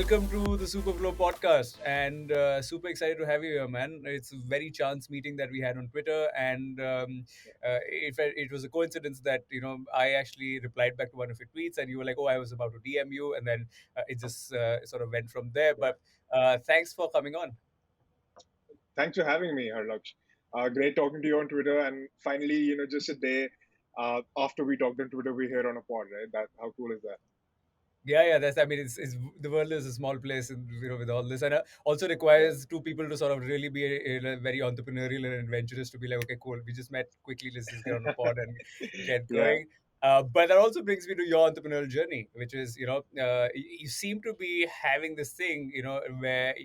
welcome to the Superflow podcast, and super excited to have you here, man. It's a very chance meeting that we had on Twitter, and it was a coincidence that I actually replied back to one of your tweets, and you were like, "Oh, I was about to DM you," and then it just sort of went from there. Yeah. But thanks for coming on. Thanks for having me, Harlaksh. Great talking to you on Twitter. And finally, just a day after we talked on Twitter, we're here on a pod, right? How cool is that? Yeah. That's. I mean, it's the world is a small place, and with all this, and also Yeah. requires two people to sort of really be very entrepreneurial and adventurous to be like, okay, cool, we just met quickly, let's just get on a pod and get Yeah. going. But that also brings me to your entrepreneurial journey, which is you seem to be having this thing, where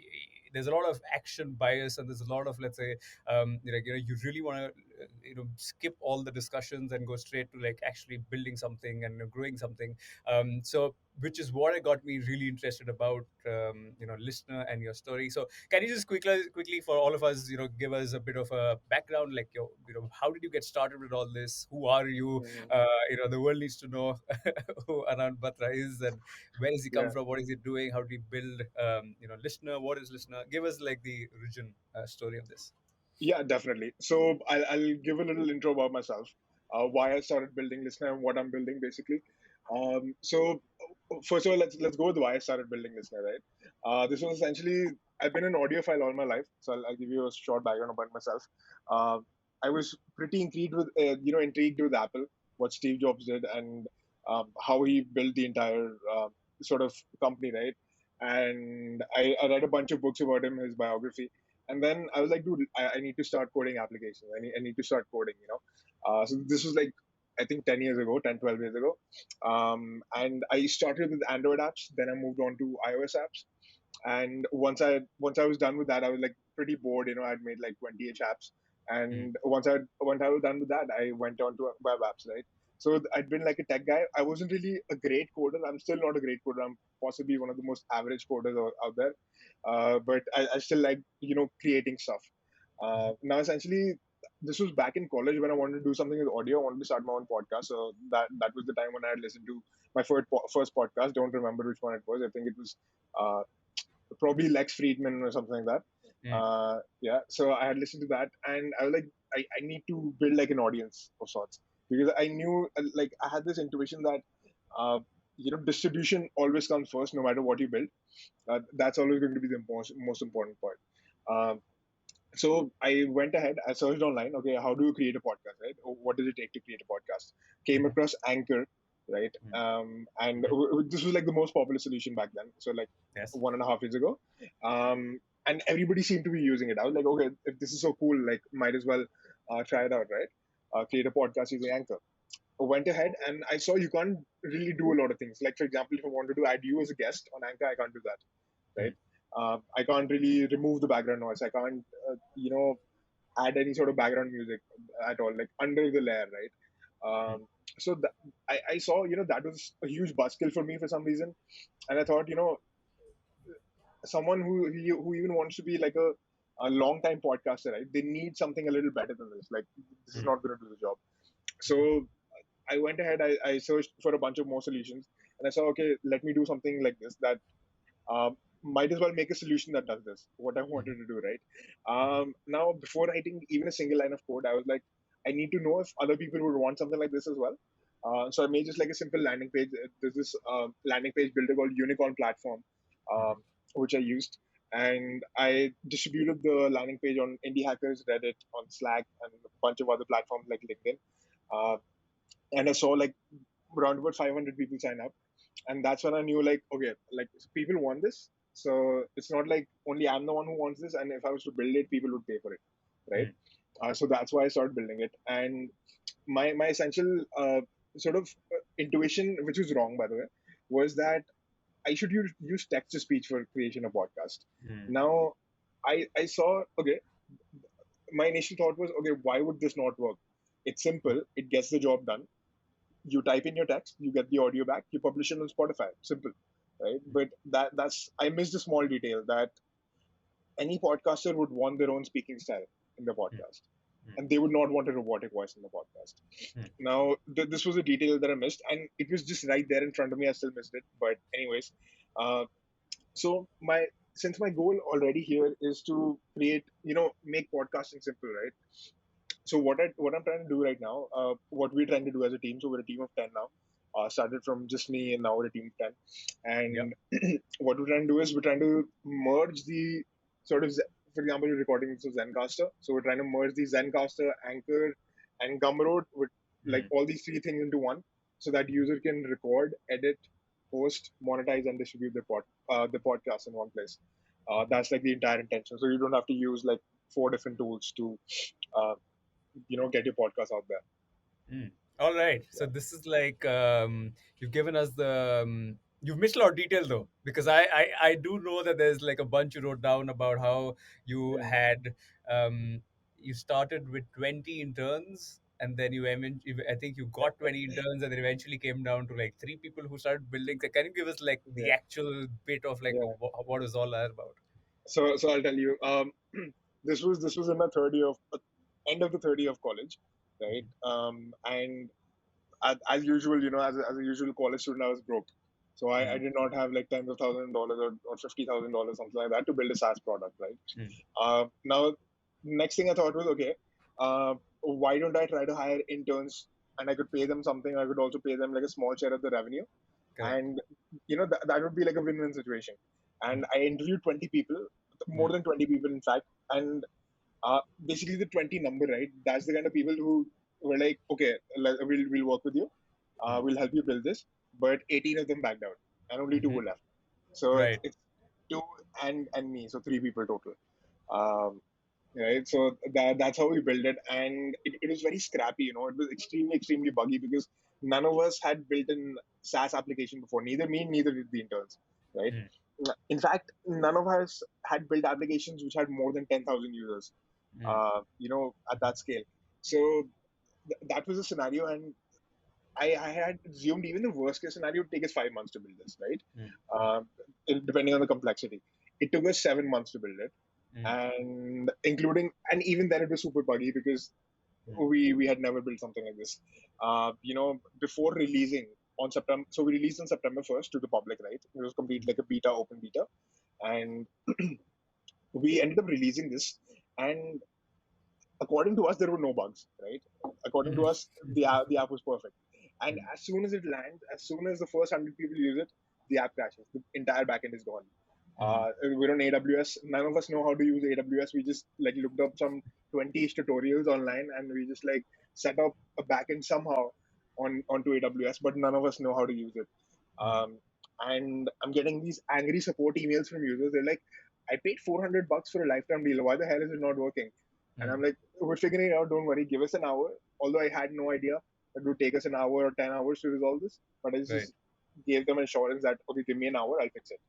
there's a lot of action bias and there's a lot of, let's say, you really want to skip all the discussions and go straight to like actually building something and growing something. So which is what got me really interested about listener and your story. So can you just quickly for all of us, give us a bit of a background, like how did you get started with all this? Who are you? Mhm. The world needs to know who Anan Batra is and where does he come Yeah. from? What is he doing? How did he build listener? What is listener? Give us like the origin story of this. Yeah, definitely. So I'll give a little intro about myself, why I started building Listener and what I'm building basically. So first of all, let's go with why I started building Listener, right? This was essentially I've been an audiophile all my life, so I'll give you a short background about myself. Uh, I was pretty intrigued with Apple, what Steve Jobs did, and how he built the entire sort of company, right? And I read a bunch of books about him, his biography, and then I was like, dude, I need to start coding applications. I need to start coding. So this was like, I think 10 years ago, 10, 12 years ago. And I started with Android apps. Then I moved on to iOS apps. And once I was done with that, I was like pretty bored. I'd made like 20-ish apps. Mm. And once I was done with that, I went on to web apps, right? So I'd been like a tech guy. I wasn't really a great coder. I'm still not a great coder. I'm possibly one of the most average coders out there. But I still like creating stuff. Now essentially, this was back in college when I wanted to do something with audio. I wanted to start my own podcast. So that was the time when I had listened to my first podcast. Don't remember which one it was. I think it was uh, probably Lex Friedman or something like that. Mm. Yeah. So I had listened to that, and I was like, I need to build like an audience of sorts, because I knew, like, I had this intuition that uh, distribution always comes first, no matter what you build. That's always going to be the most important part. Um, so I went ahead, I searched online, okay, how do you create a podcast, right? What does it take to create a podcast? Came Mhm. across Anchor, right? Mhm. And Mhm. this was like the most popular solution back then. So like Yes. 1.5 years ago. And everybody seemed to be using it. I was like, okay, if this is so cool, like might as well try it out, right? Create a podcast using Anchor. I went ahead and I saw you can't really do a lot of things. Like, for example, if I wanted to add you as a guest on Anchor, I can't do that, right? Mm. I can't really remove the background noise. I can't, add any sort of background music at all, like under the layer, right? Mm. So I saw, that was a huge buzzkill for me for some reason, and I thought, someone who even wants to be like a long time podcaster, right? They need something a little better than this. Like, this is Mm. not going to do the job. So I went ahead. I searched for a bunch of more solutions, and I saw, okay, let me do something like this that might as well make a solution that does this, what I wanted Mhm. to do, right? Now, before writing even a single line of code, I was like, I need to know if other people would want something like this as well. So I made just like a simple landing page. There's this landing page builder called Unicorn Platform, Mhm. which I used. And I distributed the landing page on Indie Hackers, Reddit, on Slack, and a bunch of other platforms like LinkedIn. Uh, and I saw like around about 500 people sign up, and that's when I knew, like, okay, like, people want this, so it's not like only I'm the one who wants this, and if I was to build it, people would pay for it, right? Mm. So that's why I started building it, and my essential sort of intuition, which was wrong by the way, was that I should use text to speech for creation of podcast. Mm. Now, I saw, okay, my initial thought was, okay, why would this not work? It's simple, it gets the job done. You type in your text, you get the audio back, you publish it on Spotify. Simple, right? But that's I missed a small detail that any podcaster would want their own speaking style in the Mm. podcast, Mm. and they would not want a robotic voice in the podcast. Mm. Now, this was a detail that I missed, and it was just right there in front of me. I still missed it, but anyways, uh, So my since my goal already here is to create, make podcasting simple, right? So what I'm trying to do right now, what we're trying to do as a team. So we're a team of 10 now. Started from just me, and now we're a team of 10. Yep. And what we're trying to do is we're trying to merge the sort of, for example, we're recording this with Zencaster. So we're trying to merge the Zencaster, Anchor, and Gumroad with like Mm. all these three things into one, so that user can record, edit, host, monetize, and distribute the podcast in one place. That's like the entire intention. So you don't have to use like four different tools to uh, get your podcast out there. Mm. All right. So Yeah. this is like you've given us the you've missed a lot of detail though, because I do know that there's like a bunch you wrote down about how you Mm. had um, you started with 20 interns, and then I think you got 20 interns, and then eventually came down to like three people who started building. So can you give us like the Yeah. actual bit of like Yeah. what is all that about? So I'll tell you. This was in my third year of end of the third year of college, right? Mhm. And as usual, as a usual college student, I was broke. So I Mm. did not have like tens of thousands of dollars or $50,000, something like that, to build a SaaS product, right? Mm. Now, next thing I thought was, okay, why don't I try to hire interns, and I could pay them something. I could also pay them like a small share of the revenue, Correct. and that would be like a win-win situation. And Mm. I interviewed 20 people, more Mm. than 20 people, in fact, and basically the 20 number, right? That's the kind of people who were like, okay, we'll work with you, Mm. we'll help you build this, but 18 of them backed out, and only two Mhm. were left. So it's Right. it's two and me, so three people total. Um, right, so that's how we built it, and it was very scrappy. It was extremely buggy, because none of us had built an SaaS application before, neither me, neither did the interns, right? Mm. In fact, none of us had built applications which had more than 10,000 users, Mm. at that scale. So that was the scenario, and I had assumed even the worst case scenario would take us 5 months to build this, right? Mm. Um, Depending on the complexity. It took us 7 months to build it, Mm. and even then it was super buggy, because Mm. we had never built something like this. Before releasing on September, so we released on September 1st to the public, right? It was complete like a beta, open beta, and we ended up releasing this, and according to us, there were no bugs, right? According to Mhm. us, the app was perfect. And Mm. as soon as it lands, as soon as the first 100 people use it, the app crashes. The entire backend is gone. Mm. We're on AWS. None of us know how to use AWS. We just like looked up some 20-ish tutorials online, and we just like set up a backend somehow onto AWS, but none of us know how to use it. Mm. Um, and I'm getting these angry support emails from users. They're like, I paid $400 for a lifetime deal. Why the hell is it not working? And Mm. I'm like, we're figuring it out. Don't worry. Give us an hour. Although I had no idea that it would take us an hour or 10 hours to resolve this, but I Right. just gave them assurance that, okay, give me an hour, I'll fix it.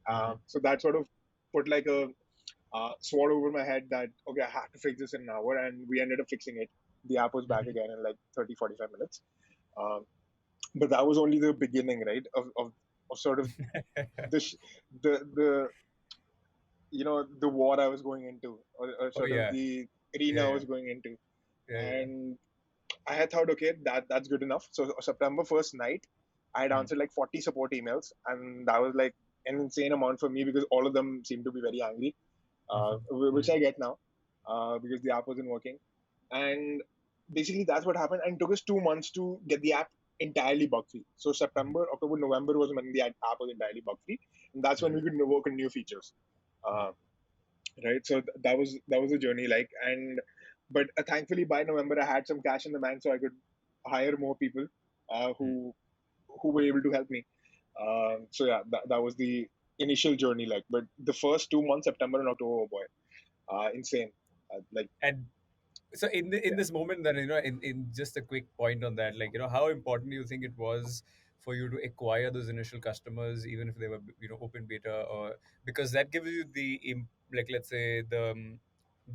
Mhm. So that sort of put like a sword over my head that, okay, I have to fix this in an hour. And we ended up fixing it. The app was back Mhm. again in like 30, 45 minutes. Um, but that was only the beginning, right? Of sort of the, sh- the the war I was going into, or Oh sort of yeah. the Yeah. arena I Yeah. was going into. Yeah. Yeah. And I had thought, okay, that's good enough. So September 1st night, I had Mm. answered like 40 support emails, and that was like an insane amount for me, because all of them seemed to be very angry, Mhm. which Mhm. I get now, because the app wasn't working. And basically, that's what happened. And it took us 2 months to get the app entirely bug free. So Mhm. September, October, November was when the app was entirely bug free, and that's when Mhm. we could work on new features. Uh, Mhm. right, so that was a journey, like. And but thankfully by November I had some cash in the bank, so I could hire more people, Mhm. who were able to help me. So yeah, that was the initial journey, like. But the first 2 months, September and October, oh boy, insane. Like, And so in yeah. this moment, then in just a quick point on that, like how important do you think it was for you to acquire those initial customers, even if they were open beta, or because that gives you like let's say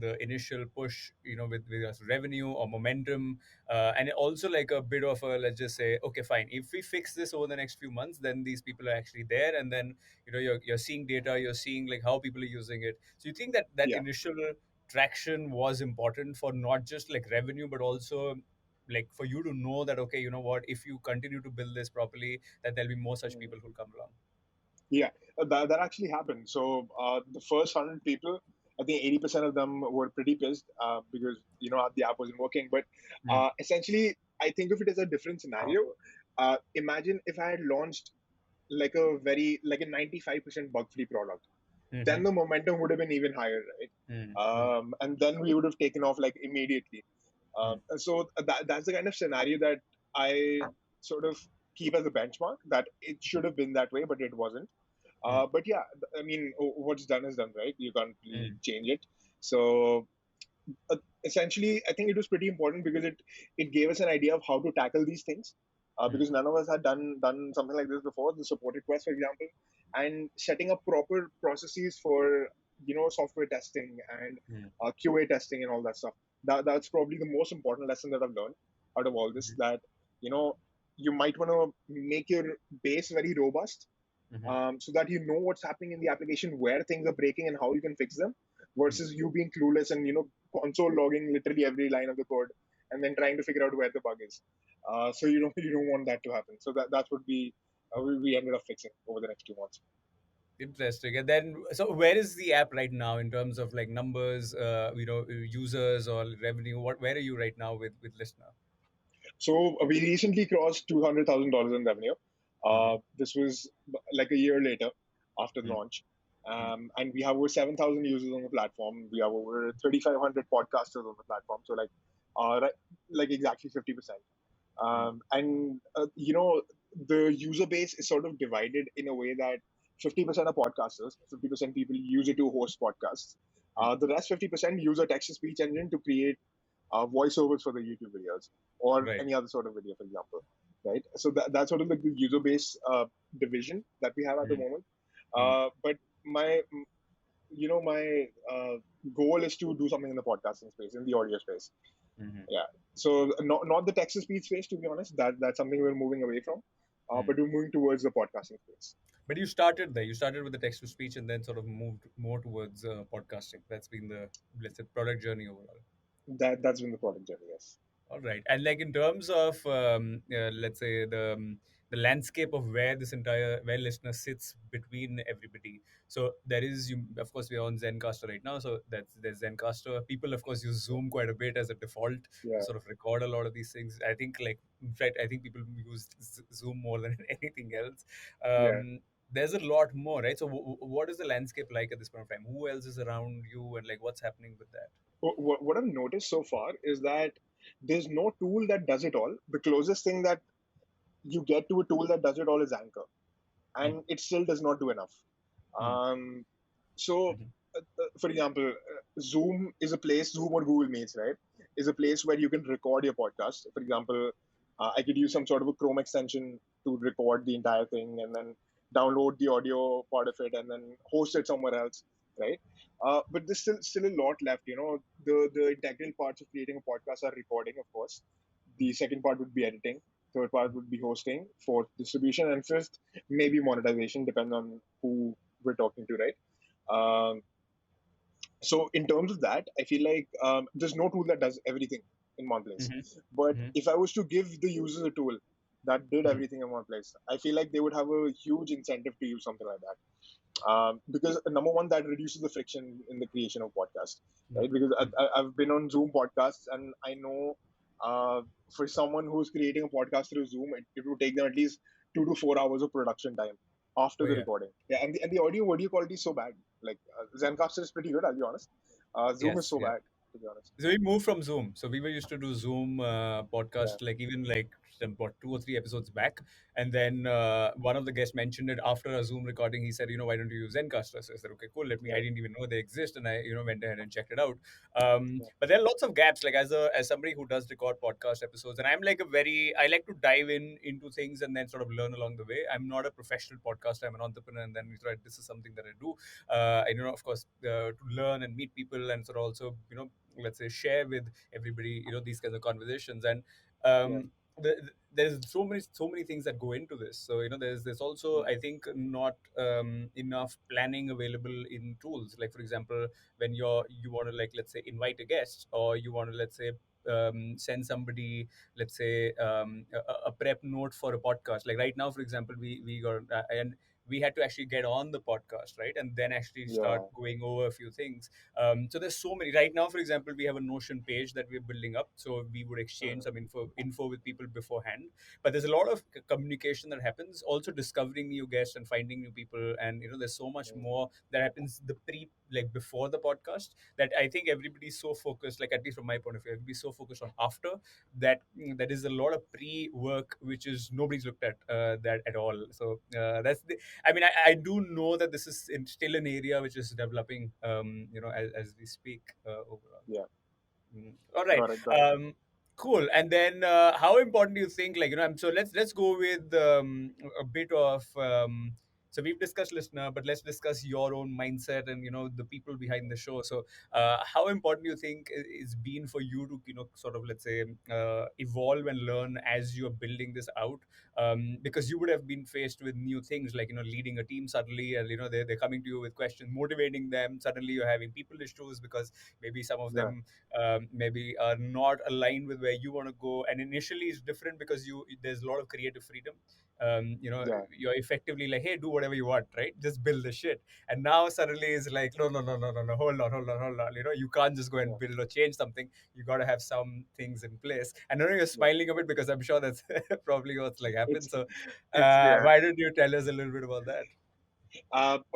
the initial push, with us revenue or momentum, and also like a bit of a, let's just say, okay, fine, if we fix this over the next few months, then these people are actually there, and then you're seeing data, you're seeing like how people are using it. So you think that that Yeah. initial traction was important for not just like revenue, but also like for you to know that, okay, you know what, if you continue to build this properly, that there'll be more such Mm. people who'll come along. Yeah, that actually happened. So the first 100 people, I think 80% of them were pretty pissed because the app wasn't working. But Mm, essentially, I think of it as a different scenario. Imagine if I had launched like a 95% bug free product, then mhm, the momentum would have been even higher, right? mm, mm, And then we would have taken off like immediately. mm, And so that's the kind of scenario that I sort of keep as a benchmark, that it should have been that way, but it wasn't. mm, But yeah, I mean, what's done is done, right? You can't really mm, change it. So uh, essentially, I think it was pretty important because it gave us an idea of how to tackle these things. mm, Because none of us had done something like this before, the support request, for example, and setting up proper processes for software testing and mm, QA testing and all that stuff. That's probably the most important lesson that I've learned out of all this. mhm, That you know you might want to make your base very robust, mhm, so that you know what's happening in the application, where things are breaking, and how you can fix them, versus you being clueless and console logging literally every line of the code and then trying to figure out where the bug is. So you don't want that to happen. So that's what we ended up fixing over the next 2 months. Interesting. And then, so where is the app right now in terms of like numbers, users or revenue? Where are you right now with Listener? So we recently crossed $200,000 in revenue. Mm-hmm. This was like a year later after the Mm-hmm. launch. And we have over 7,000 users on the platform. We have over 3,500 podcasters on the platform. So right, like exactly 50%. Mm-hmm. And the user base is sort of divided in a way that 50% are podcasters, 50% people use it to host podcasts. The rest 50% use a text to speech engine to create voiceovers for the YouTube videos or Right. any other sort of video, for example. Right. So that's sort of like the user base division that we have at the moment. Mm-hmm. But my goal is to do something in the podcasting space, in the audio space. Mm-hmm. Yeah. So not the text to speech space, to be honest. That's something we're moving away from. But we're moving towards the podcasting space. But you started there. You started with the text to speech and then sort of moved more towards podcasting. That's been the, let's say, product journey overall. That's been the product journey. Yes. All right, and like in terms of let's say the landscape of where this entire where listener sits between everybody. So there is, you, of course, we are on Zencaster right now. So that's there's Zencaster. People, of course, use Zoom quite a bit as a default to Yeah. sort of record a lot of these things. I think, like, in fact, I think people use Zoom more than anything else. Yeah. There's a lot more, right? So what is the landscape like at this point of time? Who else is around you, and like what's happening with that? What I've noticed so far is that there's no tool that does it all. The closest thing that you get to a tool that does it all is Anchor, Mm, and it still does not do enough. mm, Um, so, mhm, for example, Zoom or Google Meets, right, is a place where you can record your podcast. For example, I could use some sort of a Chrome extension to record the entire thing and then download the audio part of it and then host it somewhere else, right? But there's still a lot left. The integral parts of creating a podcast are recording, of course. The second part would be editing. Third part would be hosting. Fourth, distribution, and fifth, maybe monetization, depending on who we're talking to, right? Um, so in terms of that, I feel like there's no tool that does everything in one place. mhm, But mhm, if I was to give the users a tool that did mhm. everything in one place, I feel like they would have a huge incentive to use something like that. Because number one, that reduces the friction in the creation of podcasts, Mm, right? Because mm, I've been on Zoom podcasts, and I know for someone who's creating a podcast through Zoom, it would take them at least 2 to 4 hours of production time after oh the yeah, recording. Yeah, and the audio quality is so bad. Like Zencaster is pretty good, I'll be honest. Zoom is yes, so yeah. bad, to be honest. So we moved from Zoom. So we were used to do Zoom Yeah, podcast, like even like about 2 or 3 episodes back, and then one of the guests mentioned it after a Zoom recording. He said, why don't you use Zencaster? So I said, okay, cool. Let me. I yeah, didn't even know they exist, and I went ahead and checked it out. yeah, But there are lots of gaps. Like as somebody who does record podcast episodes, and I'm like I like to dive into things and then sort of learn along the way. I'm not a professional podcaster. I'm an entrepreneur, and then this is something that I do. And of course, to learn and meet people, and sort of also let's say share with everybody these kinds of conversations. And yeah, there's so many things that go into this. So there's also, yeah, I think, not enough planning available in tools. Like, for example, when you want to, like, let's say, invite a guest, or you want to, let's say, send somebody, let's say, a prep note for a podcast. Like right now, for example, we got and we had to actually get on the podcast, right, and then actually start Yeah. going over a few things. So there's so many right now. For example, we have a Notion page that we're building up, so we would exchange Mhm. some info with people beforehand. But there's a lot of communication that happens, also discovering new guests and finding new people, and there's so much Mhm. more that happens like before the podcast, that I think everybody's so focused, like at least from my point of view, everybody's so focused on after that. That is a lot of pre-work which is nobody's looked at that at all. So that's the, I mean, I do know that this is still an area which is developing, as we speak overall. Yeah. All right. Got it. Got it. Cool. And then, how important do you think? Like, so let's go with a bit of. So we've discussed listener, but let's discuss your own mindset and the people behind the show. So, how important do you think it's been for you to sort of, let's say, evolve and learn as you're building this out? Because you would have been faced with new things, like leading a team suddenly, and they're coming to you with questions, motivating them. Suddenly, you're having people issues because maybe some of Yeah. them maybe are not aligned with where you want to go, and initially it's different because there's a lot of creative freedom. Yeah. You're effectively like, hey, do whatever you want, right, just build the shit. And now suddenly it's like, no, no, no, no, no, no, hold on, you can't just go and Yeah. build or change something. You got to have some things in place. And I know you're Yeah. smiling a bit because I'm sure that's probably what's like happened. It's So yeah. why don't you tell us a little bit about that?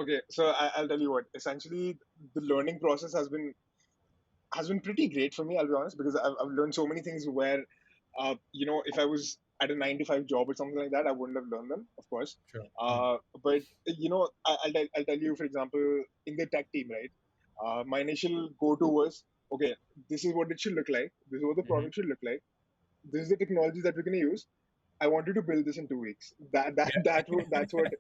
Okay. So I'll tell you what. Essentially, the learning process has been pretty great for me. I'll be honest, because I've learned so many things where, if I was at a 9 to 5 job or something like that, I wouldn't have learned them, of course. Sure. But I'll tell you, for example, in the tech team, right? My initial go-to was, okay, this is what it should look like. This is what the Mm-hmm. product should look like. This is the technology that we're going to use. I want you to build this in 2 weeks. That's what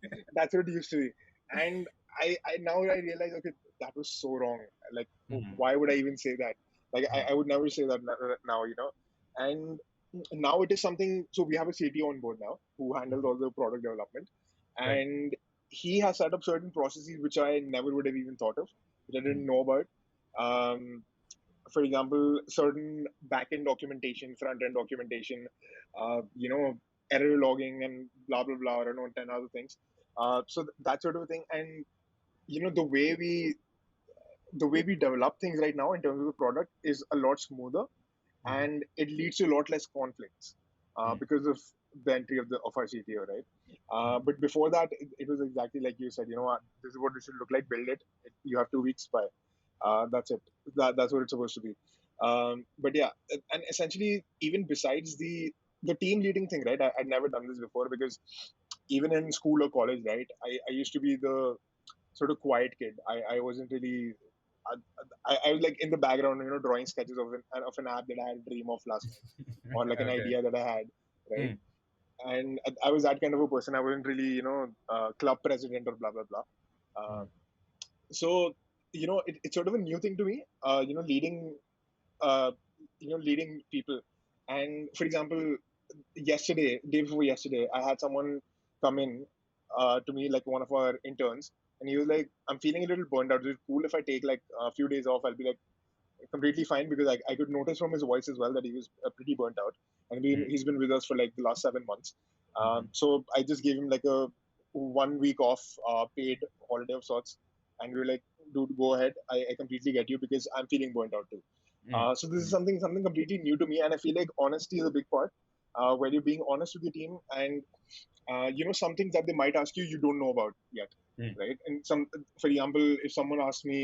it used to be. And I now I realize, okay, that was so wrong. Like, Mm-hmm. why would I even say that? Like, I would never say that now. And now it is something. So we have a CTO on board now who handles Mm-hmm. all the product development, Right. and he has set up certain processes which I never would have even thought of, which I didn't know about. Um, for example, certain back-end documentation, front-end documentation, uh, you know, error logging and blah blah blah. I don't know, 10 other things. So that sort of a thing, and the way we develop things right now in terms of the product is a lot smoother, Mm-hmm. and it leads to a lot less conflicts because of the entry of our CTO, right? But before that, it was exactly like you said. You know what? This is what it should look like. Build it. You have 2 weeks by. That's it. That's what it's supposed to be. But yeah, and essentially, even besides the team leading thing, right? I'd never done this before because even in school or college, right? I used to be the sort of quiet kid. I wasn't really. I was like in the background, drawing sketches of an app that I had a dream of last night, or like an Okay. idea that I had, right? Mm. And I was that kind of a person. I wasn't really, club president or blah blah blah. Uh, Mm. so it's sort of a new thing to me. Uh, leading people. And for example, day before yesterday, I had someone come in to me, like one of our interns, and he was like, "I'm feeling a little burned out. Is it cool if I take like a few days off?" I'll be like, completely fine, because I could notice from his voice as well that he was pretty burnt out, and Mm. he's been with us for like the last 7 months. Mhm. So I just gave him like a 1 week off, paid holiday of sorts, and we were like, "Dude, go ahead. I completely get you because I'm feeling burnt out too." Mm. So this is Mm. something completely new to me, and I feel like honesty is a big part. Where you're being honest with your team, and some things that they might ask you, you don't know about yet, Mm. right? And for example, if someone asked me,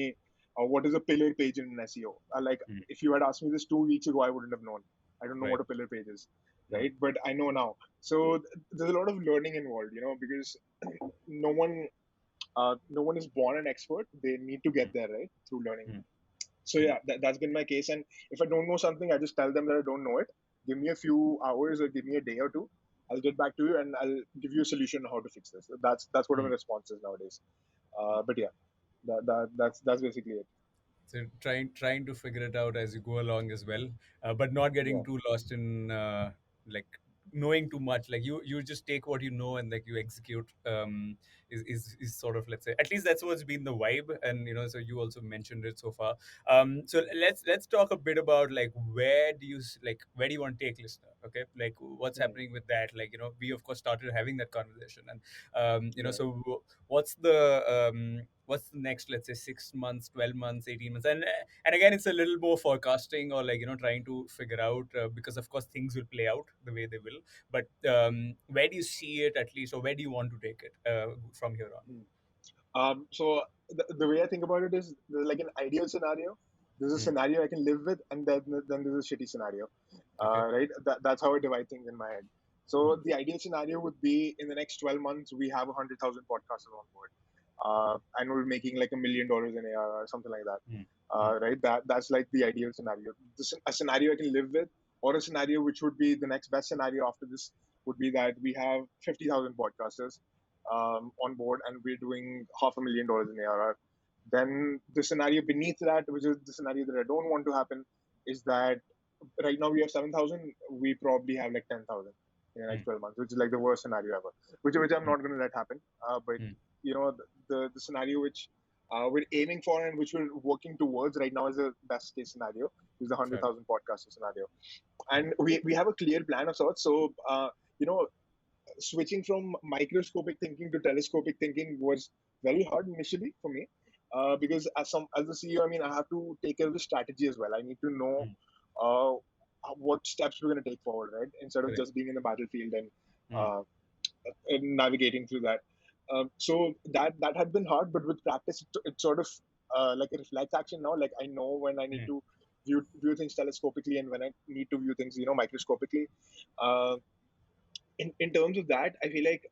what is a pillar page in an SEO? Like, Mm. if you had asked me this 2 weeks ago, I wouldn't have known. I don't know Right. what a pillar page is, Mm. right? But I know now. So there's a lot of learning involved, because no one is born an expert. They need to get Mm. there, right, through learning. Mm. So Mm. yeah, that's been my case. And if I don't know something, I just tell them that I don't know it. Give me a few hours or give me a day or two. I'll get back to you and I'll give you a solution on how to fix this. That's what my Mm. response is nowadays. But yeah, that's basically it. So trying to figure it out as you go along as well, but not Yeah, getting too lost in like knowing too much. Like you just take what you know and like you execute. Is sort of, let's say, at least that's what's been the vibe. And so you also mentioned it so far. So let's talk a bit about like where do you want to take listener? Okay, like what's Mm. happening with that? Like we of course started having that conversation, and Yeah. so what's the next, let's say, 6 months, 12 months, 18 months, and again it's a little more forecasting, or like trying to figure out, because of course things will play out the way they will. But where do you see it, at least, or where do you want to take it from here on? Mm. So the way I think about it is there's like an ideal scenario. There's a Mm. scenario I can live with, and then there's a shitty scenario, Okay. right? That's how I divide things in my head. Mm. So the ideal scenario would be in the next 12 months we have 100,000 podcasters on board, and we're making like $1 million in ARR or something like that, Mm. Mm. right? That's like the ideal scenario. A scenario I can live with, or a scenario which would be the next best scenario after this would be that we have 50,000 podcasters on board and we're doing $500,000 in ARR. Then the scenario beneath that, which is the scenario that I don't want to happen, is that right now we have 7,000, we probably have like 10,000 in the next Mm. 12 months, which is like the worst scenario ever, which I'm Mm. not going to let happen. But Mm. the scenario which we're aiming for and which we're working towards right now is the best case scenario, is the Fair. 100,000 podcaster scenario. And we have a clear plan of sorts. So, you know, switching from microscopic thinking to telescopic thinking was very hard initially for me, because as a CEO, I mean, I have to take care of the strategy as well. I need to know Mm. uh, what steps we're going to take forward, right? Instead of Correct. just being in the battlefield Mm. uh, and navigating through that. So that had been hard, but with practice, it's sort of like a reflex action now. Like I know when I need Mm. to view things telescopically and when I need to view things, microscopically. Uh, in terms of that, I feel like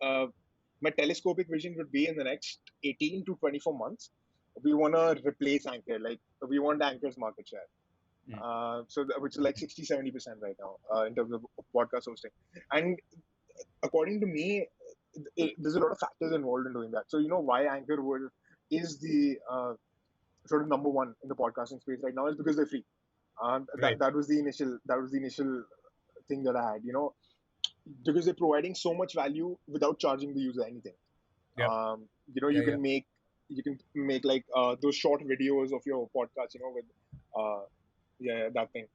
my telescopic vision would be in the next 18 to 24 months. We want to replace Anchor. Like, we want Anchor's market share. Mm. Which is like 60-70% right now in terms of podcast hosting. And according to me, there's a lot of factors involved in doing that. So, why Anchor is the sort of number one in the podcasting space right now is because they're free. Right. That was the initial thing that I had. Because they're providing so much value without charging the user anything. Yep. Yeah. You Yeah. can make like those short videos of your podcast, with uh, that thing,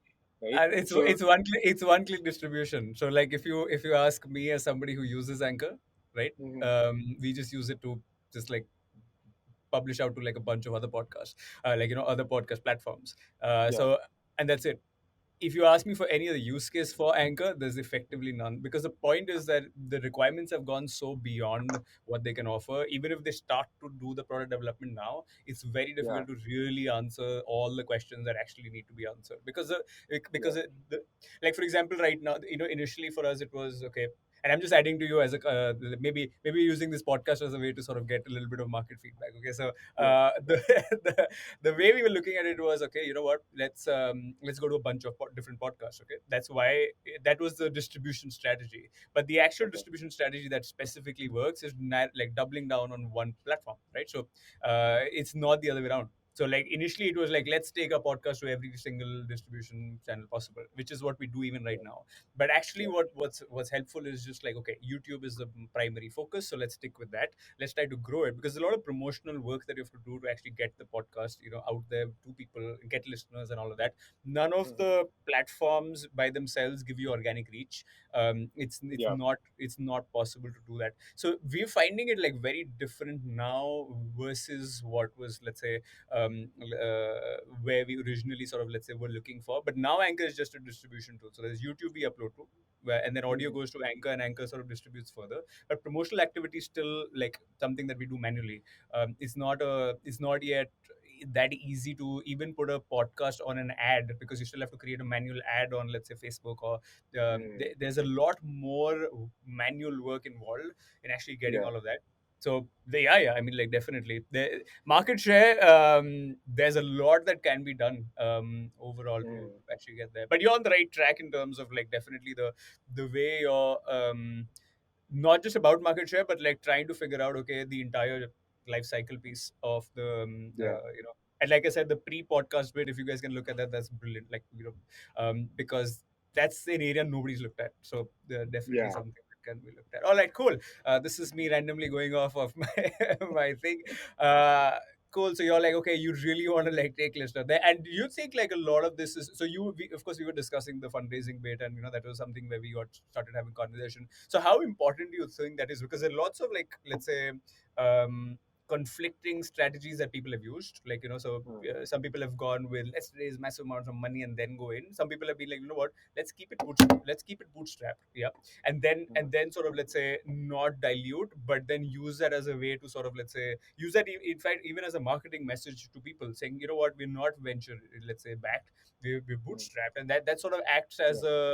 right? And it's So, it's one click distribution. So like if you ask me as somebody who uses Anchor, right? mhm, We just use it to just like publish out to like a bunch of other podcasts, like other podcast platforms. yeah, So and that's it. If you ask me for any other use case for Anchor, there's effectively none, because the point is that the requirements have gone so beyond what they can offer. Even if they start to do the product development now, it's very yeah, difficult to really answer all the questions that actually need to be answered, because yeah, like for example, right now, initially for us it was okay. And I'm just adding to you as a maybe using this podcast as a way to sort of get a little bit of market feedback. Okay, so yeah, the, the way we were looking at it was, okay, you know what, let's go to a bunch of different podcasts. Okay, that's why that was the distribution strategy. But the actual okay, distribution strategy that specifically works is like doubling down on one platform, right? So it's not the other way around. So like initially it was like, let's take a podcast to every single distribution channel possible, which is what we do even right yeah, now. But actually yeah, what's helpful is just like, okay, YouTube is the primary focus, so let's stick with that. Let's try to grow it, because there's a lot of promotional work that you have to do to actually get the podcast out there to people, get listeners and all of that. None of mhm, the platforms by themselves give you organic reach. It's yeah, not possible to do that. So we're finding it like very different now versus what was, let's say, where we originally sort of, let's say, were looking for. But now Anchor is just a distribution tool. So there's YouTube we upload to, and then audio mhm, goes to Anchor, and Anchor sort of distributes further. But promotional activity is still like something that we do manually. It's not yet that easy to even put a podcast on an ad, because you still have to create a manual ad on, let's say, Facebook, or mhm, there's a lot more manual work involved in actually getting yeah, all of that. So yeah, I mean, like, definitely the market share, there's a lot that can be done overall to mhm, actually get there. But you're on the right track in terms of like definitely the way you're not just about market share, but like trying to figure out, okay, the entire life cycle piece of the yeah, and like I said, the pre-podcast bit, if you guys can look at that, that's brilliant. Like because that's an area nobody's looked at. So definitely Yeah. something that can be looked at. All right, cool. This is me randomly going off of my my thing. Uh, cool. So you're like, okay, you really want to like take listener there, and do you think like a lot of this is so of course we were discussing the fundraising bit, and that was something where we got started having conversation. So how important do you think that is? Because there are lots of like, let's say, um, conflicting strategies that people have used, like so Mm, some people have gone with let's raise massive amounts of money and then go in. Some people have been like, what, let's keep it bootstrapped, yeah, mm, and then sort of, let's say, not dilute, but then use that as a way to sort of, let's say, use that in fact even as a marketing message to people, saying, what, we're not venture, let's say, backed, we're mm. bootstrapped, and that sort of acts Yeah.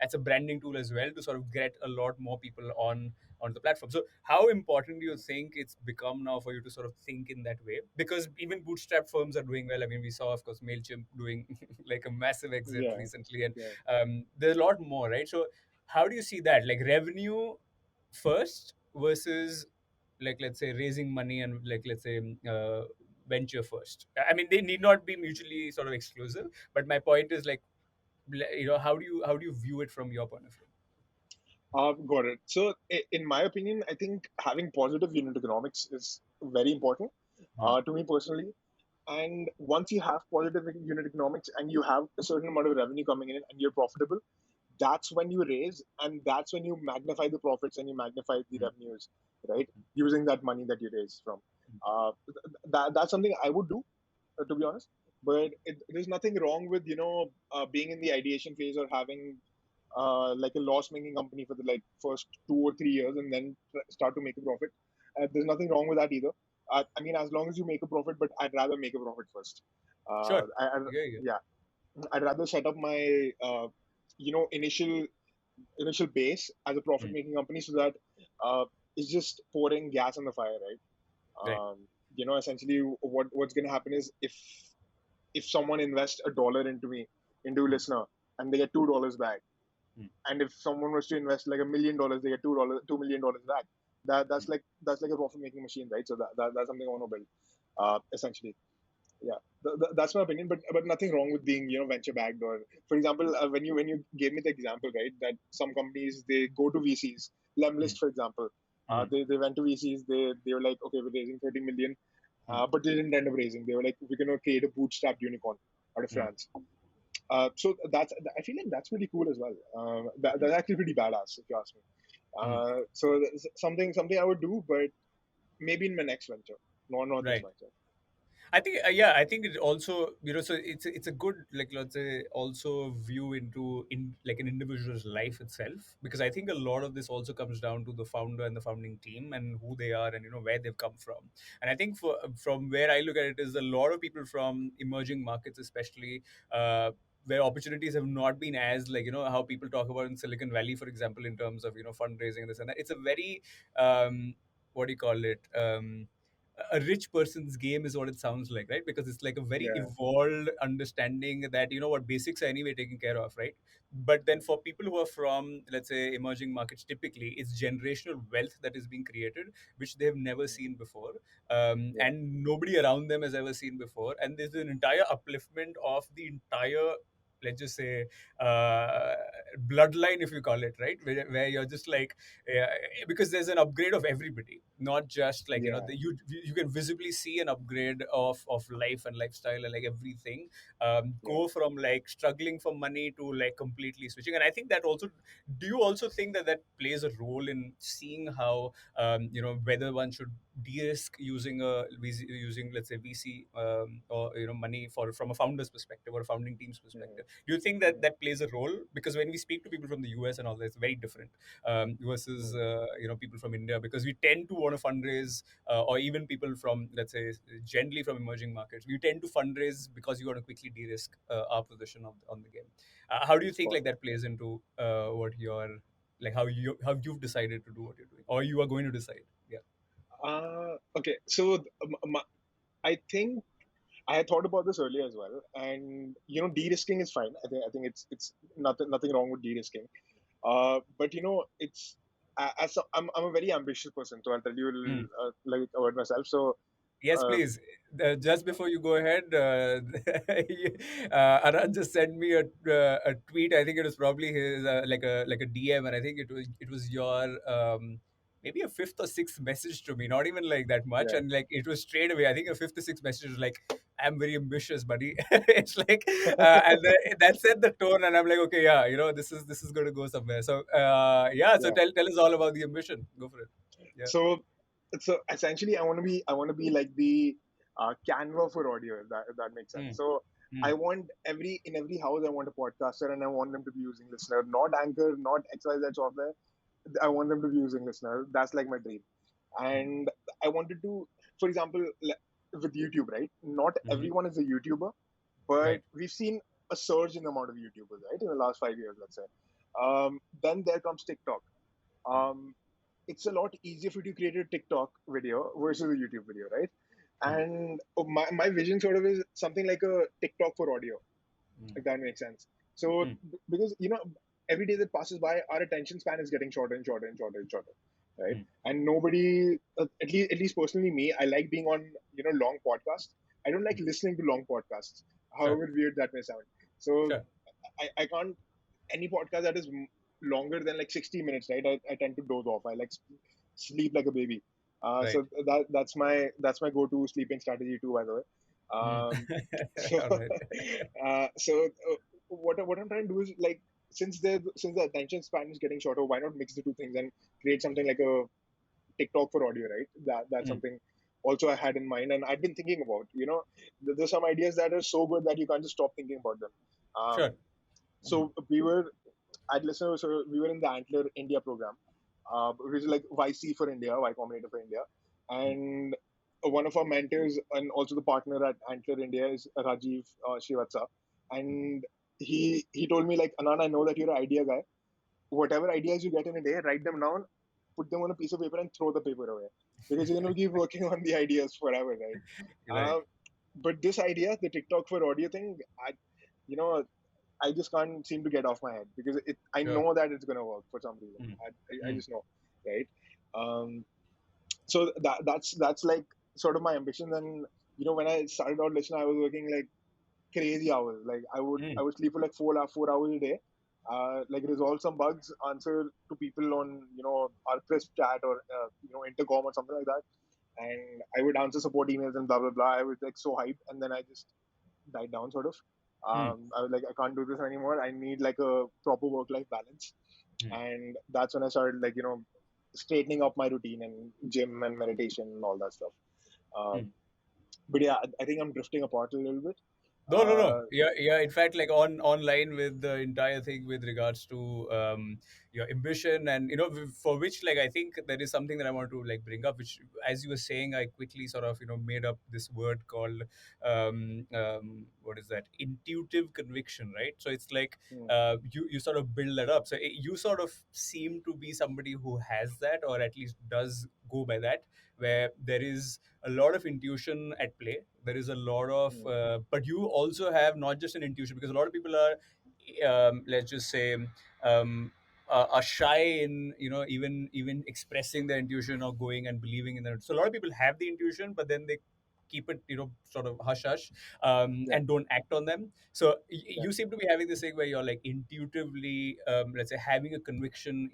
as a branding tool as well, to sort of get a lot more people on the platform. So how important do you think it's become now for you to sort of think in that way? Because even bootstrap firms are doing well. I mean, we saw, of course, Mailchimp doing like a massive exit Yeah. recently, and Yeah. there's a lot more, right? So how do you see that, like, revenue first versus, like, let's say, raising money, and, like, let's say, venture first? I mean, they need not be mutually sort of exclusive, but my point is, like, how do you view it from your point of view? Got it. So, in my opinion, I think having positive unit economics is very important Hmm. to me personally. And once you have positive unit economics and you have a certain amount of revenue coming in and you're profitable, that's when you raise, and that's when you magnify the profits and you magnify the Hmm. revenues, right? Using that money that you raise from. That's something I would do, to be honest. But there's nothing wrong with being in the ideation phase or having like a loss-making company for the like first 2 or 3 years and then start to make a profit. There's nothing wrong with that either. I mean, as long as you make a profit, but I'd rather make a profit first. Sure. Yeah, yeah. Yeah, I'd rather set up my initial base as a Hmm. profit-making company so that uh, it's just pouring gas on the fire, right? Right. Essentially, what's going to happen is if someone invests $1 into me, into Hmm. Listener, and they get $2 back, Hmm. and if someone was to invest like $1 million, they get $2 million back. That's Hmm. like a profit making machine, right? So that's something I want to build, essentially. Yeah, that's my opinion. But nothing wrong with being venture backed. Or for example, when you gave me the example, right, that some companies they go to VCs, Hmm. Lemlist for example, Hmm. they went to VCs. They were like, okay, we're raising 30 million, Hmm. but they didn't end up raising. They were like, we're gonna create a bootstrap unicorn out of Hmm. France. So I feel like that's really cool as well. Hmm. That's actually pretty badass if you ask me. Hmm. So that's something I would do, but maybe in my next venture, not this Right. venture. I think, yeah, I think it also, so it's a good, like, let's say, also view into in like an individual's life itself, because I think a lot of this also comes down to the founder and the founding team and who they are, and where they've come from. And I think from where I look at it, is a lot of people from emerging markets, especially, where opportunities have not been as, like, how people talk about in Silicon Valley, for example, in terms of fundraising and this and that. It's a very, what do you call it, a rich person's game is what it sounds like, right? Because it's like a very Yeah. evolved understanding that what basics are anyway taken care of, right? But then for people who are from, let's say, emerging markets, typically it's generational wealth that is being created, which they've never seen before, Yeah. and nobody around them has ever seen before. And there's an entire upliftment of the entire, let's just say, uh, bloodline, if you call it, right, where you're just like, yeah, because there's an upgrade of everybody, not just like, Yeah. you can visibly see an upgrade of life and lifestyle and like everything, Yeah. go from like struggling for money to like completely switching. And I think that also, do you also think that that plays a role in seeing how, whether one should de-risk using using, let's say, VC, or money for from a founder's perspective or a founding team's Mhm. perspective? Do you think that Mhm. that plays a role? Because when we speak to people from the US and all that, it's very different, versus, Mhm. people from India, because we tend to want to fundraise, or even people from, let's say, generally from emerging markets, we tend to fundraise because you want to quickly de-risk our position on the game. How do you think Got like it. that plays into what your, like, how you've decided to do what you're doing, or you are going to decide? Yeah. Okay. So I think I had thought about this earlier as well, and de-risking is fine. I think it's nothing wrong with de-risking. But it's I'm a very ambitious person, so I'll tell you Mm. like about myself. So Yes, Um, please. Just before you go ahead, Aran just sent me a tweet. I think it was probably his like a DM, and I think it was your maybe a fifth or sixth message to me. Not even like that much, yeah. and like it was straight away. I think a fifth or sixth message was like, "I'm very ambitious, buddy." It's like, that set the tone, and I'm like, okay, yeah, this is going to go somewhere. So yeah, so Yeah. tell us all about the ambition. Go for it. Yeah. So so essentially, I want to be like the Canva for audio, if that makes sense. Mm, So I mm, want in every house I want a podcaster, and I want them to be using Listener, not Anchor, not XYZ software. I want them to be using Listener. That's like my dream. mm, And I wanted to, for example, with YouTube, right? Not mhm. everyone is a YouTuber, but Right. we've seen a surge in the amount of YouTubers, right, in the last 5 years, let's say. Then there comes TikTok. Um, it's a lot easier for you to create a TikTok video versus a YouTube video, right? Mm, And my vision sort of is something like a TikTok for audio, mm, if that makes sense. So mm, because every day that passes by, our attention span is getting shorter and shorter and shorter and shorter, right? mm, And nobody, at least personally me, I like being on long podcasts. I don't like mm. listening to long podcasts, Sure. however weird that may sound. So Sure. I can't any podcast that is longer than like 60 minutes, right? I tend to doze off. I like sleep like a baby. Right. So that's my go-to sleeping strategy too, by the way. Mm. So All right. what I'm trying to do is like since the attention span is getting shorter, why not mix the two things and create something like a TikTok for audio, right? That's Mm. something also I had in mind, and I've been thinking about. There's some ideas that are so good that you can't just stop thinking about them. Sure. Mm. So we were at Listener, so we were in the Antler India program, which is like YC for India, Y Combinator for India. Mm. And one of our mentors and also the partner at Antler India is Rajiv Srivatsa. And he told me, like, Anan, I know that you're an idea guy. Whatever ideas you get in a day, write them down, put them on a piece of paper, and throw the paper away. Because you're going to keep working on the ideas forever, right? Right. But this idea, the TikTok for audio thing, you know, I just can't seem to get off my head because I Sure. know that it's gonna work for some reason. Mm. I Mm. just know, right? Um, so that's like sort of my ambition. And when I started out listening, I was working like crazy hours. Like I Mm. would sleep for like 4 hours a day. Like resolve some bugs, answer to people on our crisp chat or intercom or something like that. And I would answer support emails and blah blah blah. I was like so hyped, and then I just died down sort of. Mm. I was like, I can't do this anymore. I need like a proper work life balance. Mm. And that's when I started like straightening up my routine and gym and meditation and all that stuff. Mm. But yeah, I think I'm drifting apart a little bit. No, no, no. uh, Yeah, yeah. In fact, like online with the entire thing with regards to your ambition, and for which, like, I think there is something that I want to like bring up, which, as you were saying, I quickly sort of made up this word called what is that? Intuitive conviction, right? So it's like hmm, you sort of build that up. So you sort of seem to be somebody who has that, or at least does go by that, where there is a lot of intuition at play. There is a lot of hmm, but you also have not just an intuition, because a lot of people are let's just say are shy in even expressing their intuition or going and believing in it. So a lot of people have the intuition, but then they keep it sort of hush hush, yeah, and don't act on them. So yeah, you seem to be having this thing where you're like intuitively, let's say, having a conviction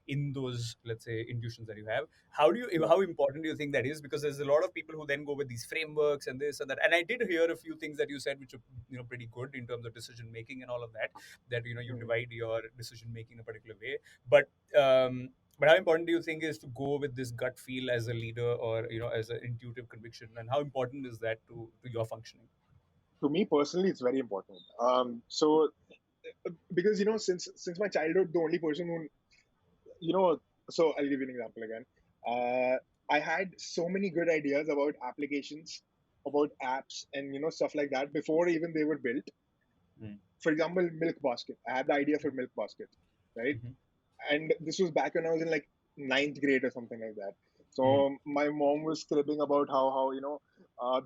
in those, let's say, intuitions that you have. yeah. How important do you think that is? Because there's a lot of people who then go with these frameworks and this and that. And I did hear a few things that you said which are pretty good in terms of decision making and all of that. That you Hmm. divide your decision making in a particular way. But how important do you think is to go with this gut feel as a leader, or as an intuitive conviction, and how important is that to your functioning? To me personally, it's very important. So because since my childhood, the only person who you know so I'll give you an example again. uh, I had so many good ideas about applications, about apps, and stuff like that before even they were built. Mm. For example, milk basket, I had the idea for milk basket, right? Mm-hmm. And this was back when I was in like ninth grade or something like that. So Mm. my mom was cribbing about how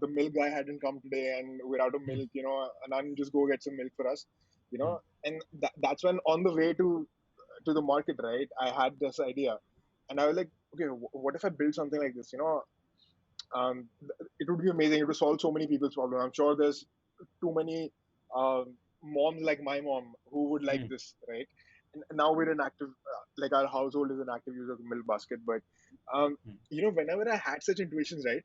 the milk guy hadn't come today and we're out of milk, and I'm just go get some milk for us, Mm. and that's when on the way to the market, right? I had this idea, and I was like, okay, what if I build something like this? it would be amazing. It would solve so many people's problems. I'm sure there's too many moms like my mom who would like Mm, this, right? And now we're an active, like our household is an active user of Milk Basket. But mm, whenever I had such intuitions, right,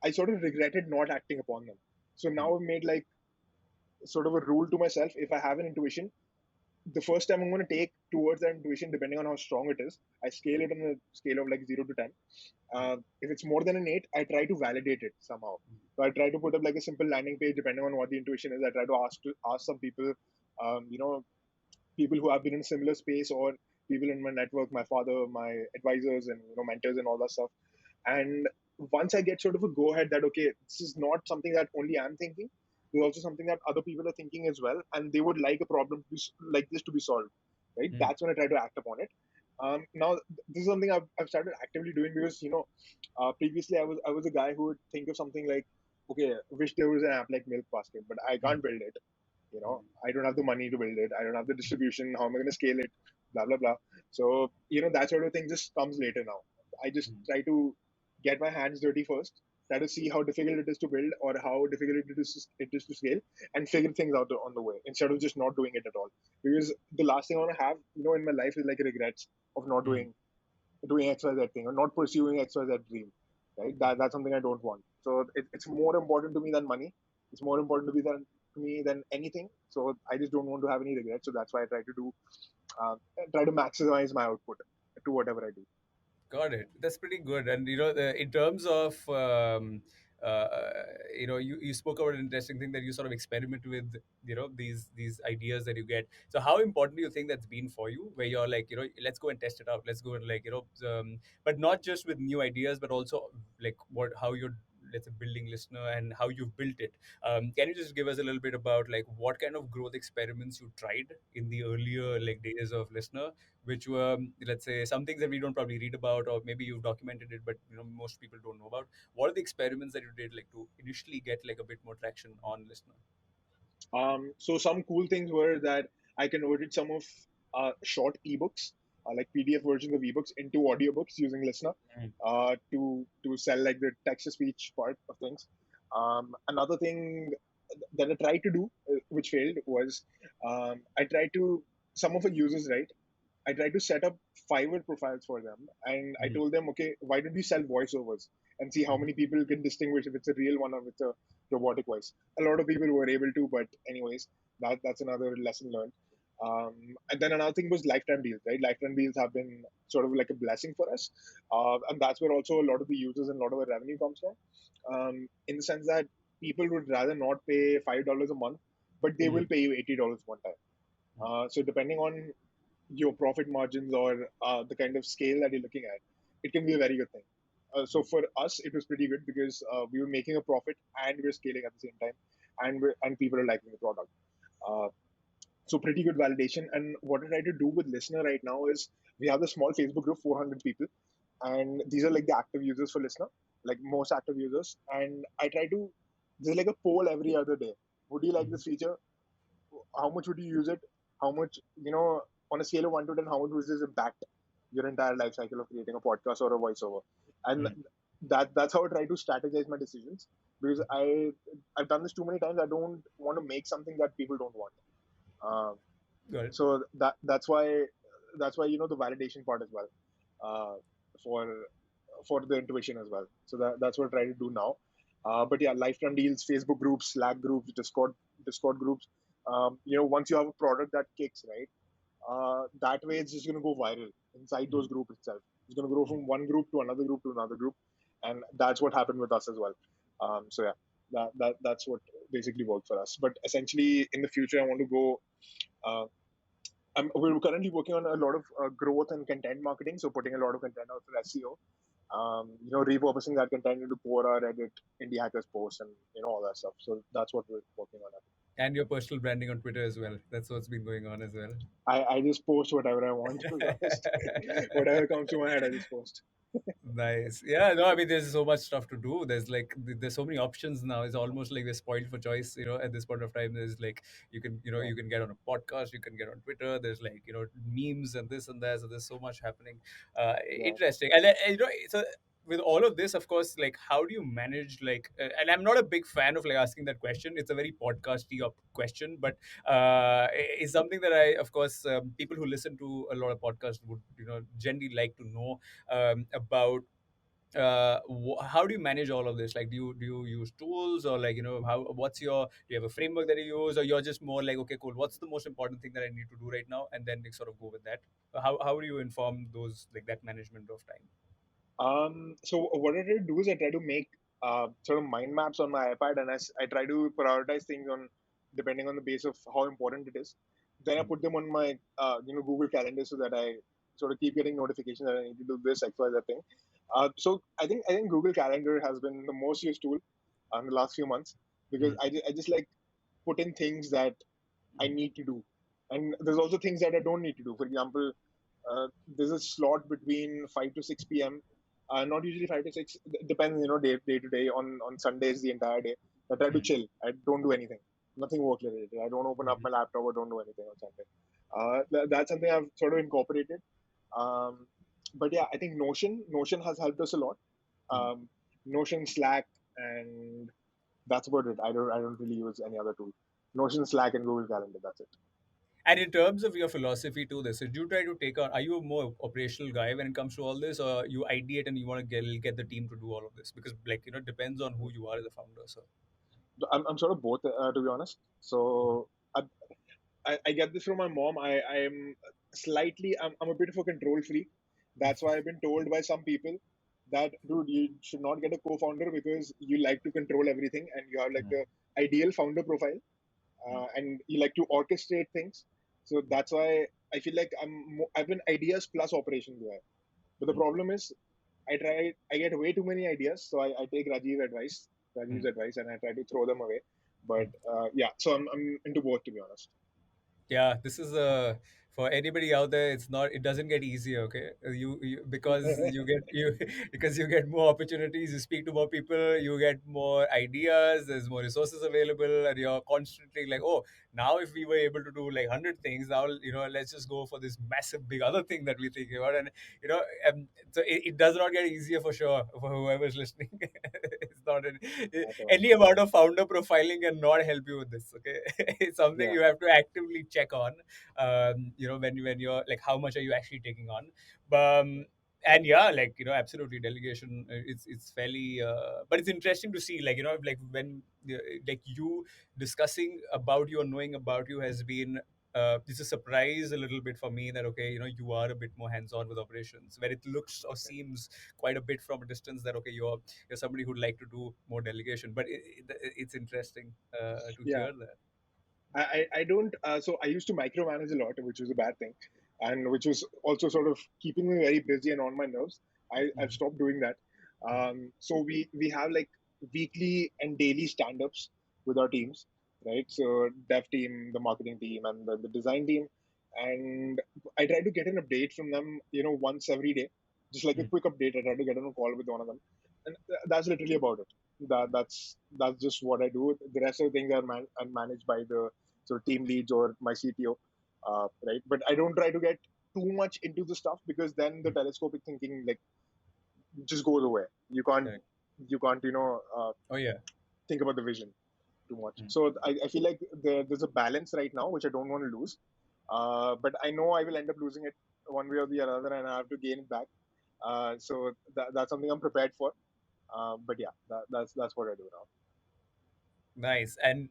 I sort of regretted not acting upon them. So mm, now I've made like sort of a rule to myself: if I have an intuition, the first time I'm going to take towards that intuition, depending on how strong it is, I scale it on a scale of like 0 to 10. If it's more than an 8, I try to validate it somehow. So I try to put up like a simple landing page, depending on what the intuition is. I try to ask some people, you know, people who have been in similar space, or people in my network, my father, my advisors, and mentors, and all that stuff. And once I get sort of a go ahead that okay, this is not something that only I'm thinking, there's also something that other people are thinking as well, and they would like a problem to be, like this to be solved, right? mm, That's when I try to act upon it. Now this is something I've started actively doing, because previously I was a guy who would think of something like, okay, wish there was an app like Milk Basket, but I mm, can't build it. I don't have the money to build it. I don't have the distribution. How am I going to scale it? Blah blah blah. So that sort of thing just comes later now. I just mm, try to get my hands dirty first, try to see how difficult it is to build, or how difficult it is to scale, and figure things out on the way, instead of just not doing it at all. Because the last thing I want to have, in my life, is like regrets of not mm. doing XYZ thing, or not pursuing XYZ dream. Right? That's something I don't want. So it's more important to me than money. It's more important to me than anything. So I just don't want to have any regrets. So that's why I uh, try to maximize my output to whatever I do. Got it. That's pretty good. And in terms of you spoke about an interesting thing that you sort of experiment with, these ideas that you get. So how important do you think that's been for you? Where you're like, let's go and test it out. Let's go and like, but not just with new ideas, but also like how you're, let's say, building listener and how you've built it. Can you just give us a little bit about like what kind of growth experiments you tried in the earlier like days of listener, which were, let's say, some things that we don't probably read about, or maybe you've documented it but most people don't know about. What are the experiments that you did like to initially get like a bit more traction on listener? So some cool things were that I converted some of short ebooks, like PDF versions of ebooks, into audiobooks using Listener, Mm, to sell like the text to speech part of things. Another thing that I tried to do, which failed, was I tried to some of the users, right? I tried to set up Fiverr profiles for them, and I mm, told them, okay, why don't we sell voiceovers and see how mm, many people can distinguish if it's a real one or if it's a robotic voice. A lot of people were able to, but anyways, that's another lesson learned. And then another thing was lifetime deals, right? Lifetime deals have been sort of like a blessing for us, and that's where also a lot of the users and a lot of the revenue comes from. In the sense that people would rather not pay $5 a month, but they will mm, pay you $80 one time. So depending on your profit margins, or the kind of scale that you're looking at, it can be a very good thing. So for us, it was pretty good, because we were making a profit and we were scaling at the same time, and people are liking the product. Uh, so pretty good validation. And what I try to do with Listener right now is we have a small Facebook group, 400 people, and these are like the active users for Listener, like most active users. And I try to there's like a poll every other day. Would you like mm, this feature? How much would you use it? How much, on a scale of 1 to 10, how much would this impact your entire life cycle of creating a podcast or a voiceover? And mm. that's how I try to strategize my decisions, because I've done this too many times. I don't want to make something that people don't want. Um, Got it. so that's why the validation part as well, uh, for the intuition as well. So that's what I try to do now. But yeah, lifetime deals, Facebook groups, Slack groups, Discord groups. Once you have a product that kicks, right, that way it's just going to go viral inside those Mm, groups itself. It's going to grow from one group to another group to another group, and that's what happened with us as well. So yeah, that's what basically worked for us. But essentially, in the future, I want to go. Uh, we're currently working on a lot of growth and content marketing, so putting a lot of content out for SEO. Repurposing that content into Quora, Reddit, Indie Hackers posts, and all that stuff. So that's what we're working on. and your personal branding on Twitter as well, that's what's been going on as well. I just post whatever I want, to be honest. Whatever comes to my head, I just post. Nice. Yeah, no, I mean, there's so much stuff to do. There's like, there's so many options now. It's almost like we're spoiled for choice, at this point of time. There's like, Yeah, you can get on a podcast, you can get on Twitter. There's like, memes and this and that. So there's so much happening. yeah. Interesting. And, so with all of this, of course, like how do you manage like and I'm not a big fan of like asking that question. It's a very podcasty question, but it's something that I, of course, people who listen to a lot of podcasts would, generally like to know about. How do you manage all of this? Like, do you use tools, or like, how, what's your, do you have a framework that you use, or you're just more like, okay, cool, what's the most important thing that I need to do right now, and then like, sort of go with that? How do you inform those, like, that management of time? So what I try to do is I try to make sort of mind maps on my iPad, and I try to prioritize things on depending on the base of how important it is. Then I Mm, put them on my Google Calendar so that I sort of keep getting notifications that I need to do this X Y Z thing. So I think Google Calendar has been the most used tool in the last few months because mm, I just like put in things that I need to do, and there's also things that I don't need to do. For example, there's a slot between 5 to 6 p.m. Not usually 5 to 6. Depends, day to day. On Sundays, the entire day, I try to mm, chill. I don't do anything, nothing work related. I don't open up mhm, my laptop or don't do anything on Sunday. That's something I've sort of incorporated. Um, but yeah, I think Notion has helped us a lot. mm. Um, Notion, Slack, and that's about it. I don't really use any other tool. Notion, Slack, and Google Calendar. That's it. And in terms of your philosophy to this, did you try to take on? Are you a more operational guy when it comes to all this, or you ideate and you want to get the team to do all of this? Because, like, it depends on who you are as a founder. So. I'm sort of both, to be honest. So I get this from my mom. I'm slightly, I'm a bit of a control freak. That's why I've been told by some people that, dude, you should not get a co-founder because you like to control everything and you have like Mm, the ideal founder profile, mm, and you like to orchestrate things. So that's why I feel like I've been ideas plus operations guy. But the mm, problem is I get way too many ideas, so I take Rajiv's mm, advice, and I try to throw them away. But mm. yeah, so I'm into both, to be honest. Yeah, this is for anybody out there. It's not. It doesn't get easier. Okay, you because you get you because you get more opportunities. You speak to more people. You get more ideas. There's more resources available, and you're constantly like, oh, now if we were able to do like 100 things, now let's just go for this massive big other thing that we think about, and you know, so it does not get easier for sure for whoever's listening. It's not At all. any amount of founder profiling can not help you with this. Okay, it's something Yeah, you have to actively check on. When you're like, how much are you actually taking on? And yeah, like, absolutely, delegation, it's fairly but it's interesting to see, like, like when like you discussing about you or knowing about you has been it's a surprise a little bit for me that, okay, you are a bit more hands-on with operations, where it looks or okay. seems quite a bit from a distance that, okay, you're somebody who'd like to do more delegation, but it's interesting to Yeah. hear that. I don't. So I used to micromanage a lot, which was a bad thing, and which was also sort of keeping me very busy and on my nerves. I've Mhm. stopped doing that. So we have like weekly and daily stand-ups with our teams, right? So dev team, the marketing team, and the design team, and I try to get an update from them, once every day, just like a Mm. quick update. I try to get on a call with one of them, and that's literally about it. That's just what I do. The rest of the things are managed by the team leads or my CTO, right? But I don't try to get too much into the stuff because then the Mm. telescopic thinking like just goes away. Correct. You can't Oh yeah. think about the vision too much. Mm. So I feel like there's a balance right now which I don't want to lose, but I know I will end up losing it one way or the other, and I have to gain it back. So that's something I'm prepared for. But yeah, that's what I do now. Nice. And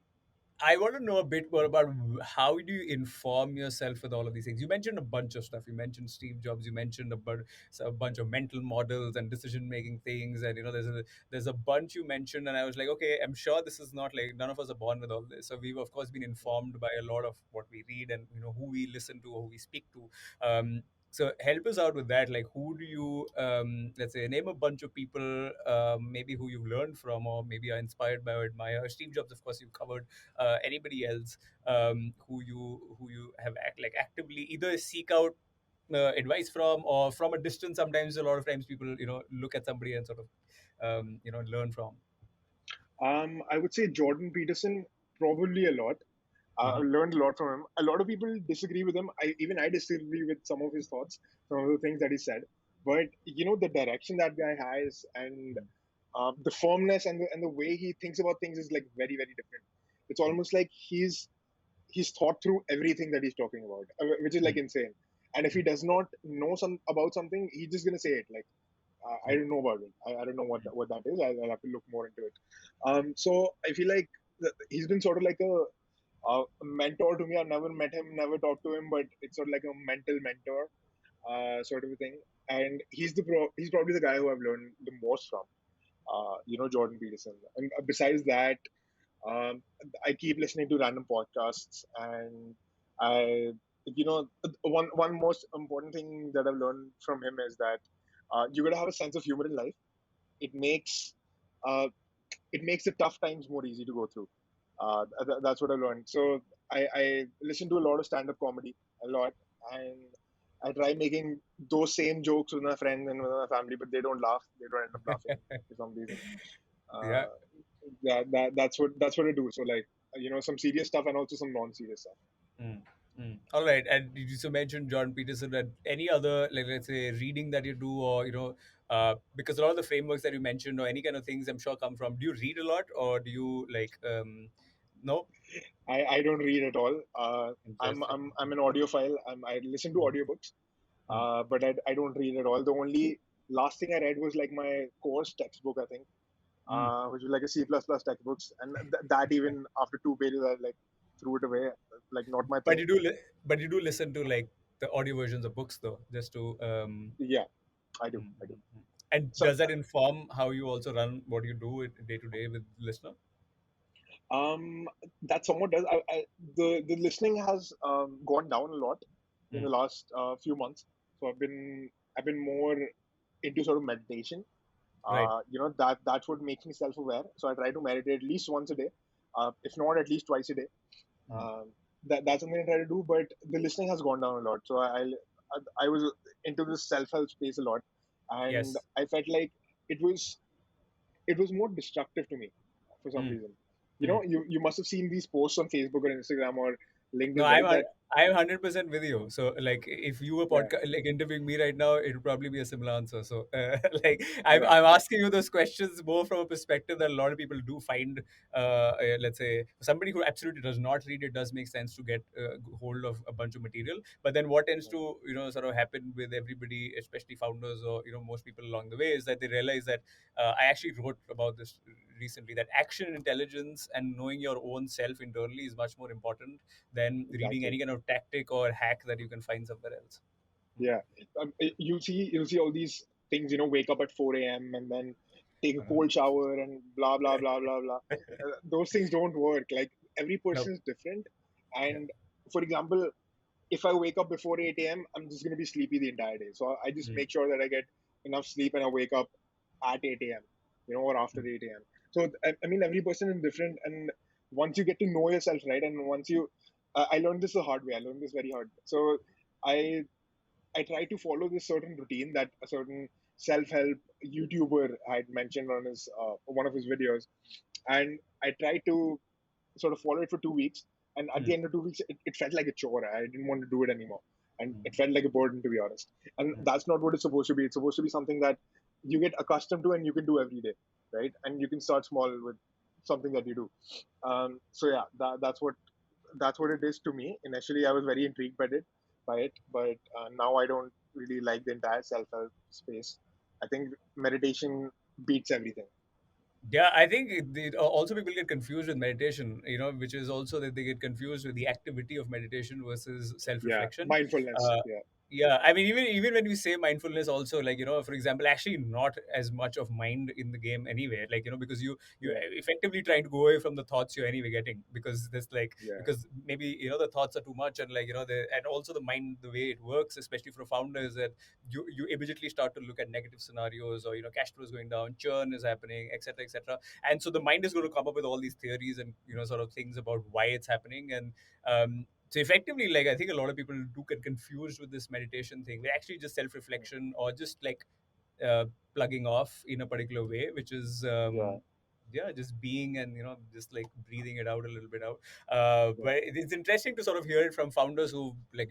I want to know a bit more about how do you inform yourself with all of these things. You mentioned a bunch of stuff. You mentioned Steve Jobs. You mentioned a bunch of mental models and decision making things. And there's a bunch you mentioned, and I was like, okay, I'm sure this is not like, none of us are born with all this. So we've of course been informed by a lot of what we read and who we listen to or who we speak to. So help us out with that. Like, who do you, let's say, name a bunch of people, maybe who you've learned from, or maybe are inspired by or admire. Steve Jobs, of course, you've covered. Anybody else who you have actively either seek out advice from, or from a distance. Sometimes, a lot of times, people look at somebody and sort of learn from. I would say Jordan Peterson probably a lot. I Hmm. learned a lot from him. A lot of people disagree with him. Even I disagree with some of his thoughts, some of the things that he said. but the direction that guy has, and the firmness, and the way he thinks about things is like very, very different. It's almost like he's thought through everything that he's talking about, which is like insane. And if he does not know some about something, he's just gonna say it like, I don't know about it. I don't know what that is. I'll have to look more into it. So I feel like he's been sort of like a mentor to me. I've never met him, never talked to him, but it's sort of like a mental mentor, sort of a thing. And he's probably the guy who I've learned the most from. Jordan Peterson. And besides that, um, I keep listening to random podcasts, and I, one most important thing that I've learned from him is that you got to have a sense of humor in life. It makes uh, it makes the tough times more easy to go through. That's what I learned. So I listen to a lot of stand up comedy, a lot, and I try making those same jokes with my friends and with my family, but they don't laugh. They don't end up laughing for some reason. Yeah. Uh, that's what I do. So like some serious stuff and also some non-serious stuff. Mm, All right. And you just mentioned John Peterson and any other, like, let's say, reading that you do, or, because a lot of the frameworks that you mentioned or any kind of things I'm sure come from, do you read a lot or do you like, no? I don't read at all. I'm Interesting. I'm I'm an audiophile. I listen to Mm, audiobooks, mm, but I don't read at all. The only last thing I read was like my course textbook, I think, mm. which was like a C++ textbooks, and that even after 2 pages, I like threw it away. Like not my But thing. but you do listen to like the audio versions of books though, just to Yeah, I do. mm, I do. mm, mm. And So does that inform how you also run what you do day to day with listener? um, that somewhat does. The listening has gone down a lot in the Mm, last few months. So I've been more into sort of meditation. right. That's what makes me self-aware. So I try to meditate at least once a day, if not at least twice a day. Mm. That's something I try to do, but the listening has gone down a lot. So I was into this self-help space a lot, and Yes. I felt like it was it was more destructive to me for some Mm, reason. mm. You must have seen these posts on Facebook or Instagram or No, LinkedIn, right? That I'm 100% with you. So, like, if you were yeah, podcast like interviewing me right now, it would probably be a similar answer. So, like, yeah, I'm asking you those questions more from a perspective that a lot of people do find. Let's say somebody who absolutely does not read, it does make sense to get hold of a bunch of material. But then, what tends to sort of happen with everybody, especially founders or most people along the way, is that they realize that I actually wrote about this recently, that action intelligence and knowing your own self internally is much more important than reading exactly. any kind of tactic or hack that you can find somewhere else. Yeah, you'll see all these things. Wake up at 4 a.m. and then take a Uh-huh. cold shower and blah blah blah blah blah. Those things don't work. Like every No. person is different, Yeah. and for example, if I wake up before 8 a.m., I'm just gonna be sleepy the entire day. So I just Mm, make sure that I get enough sleep and I wake up at 8 a.m. Or after mm, 8 a.m. So I mean, every person is different, and once you get to know yourself, right, and once I learned this the hard way. I learned this very hard. So I I try to follow this certain routine that a certain self-help YouTuber had mentioned on his one of his videos, and I try to sort of follow it for 2 weeks. And at the mm, end of 2 weeks, it felt like a chore. I didn't want to do it anymore, and mm, it felt like a burden, to be honest. And mm. that's not what it's supposed to be. It's supposed to be something that you get accustomed to and you can do every day, right? And you can start small with something that you do. So yeah, that's what it is to me. Initially, I was very intrigued by it, but now I don't really like the entire self-help space. I think meditation beats everything. Yeah, I think also people get confused with meditation, which is also that they get confused with the activity of meditation versus Yeah, self-reflection. mindfulness. Uh, Yeah, yeah, I mean, even when we say mindfulness, also, like, for example, actually not as much of mind in the game anyway, like, because you yeah, effectively trying to go away from the thoughts you're anyway getting, because there's like, yeah, because maybe the thoughts are too much, and like, and also the mind, the way it works, especially for founders, that you immediately start to look at negative scenarios, or cash flow is going down, churn is happening, etc., etc. And so the mind is going to come up with all these theories and sort of things about why it's happening. And so effectively, like, I think a lot of people do get confused with this meditation thing. They're actually just self-reflection, or just like uh, plugging off in a particular way, which is yeah. yeah, just being, and just like breathing it out a little bit out. Yeah. But it's interesting to sort of hear it from founders who, like,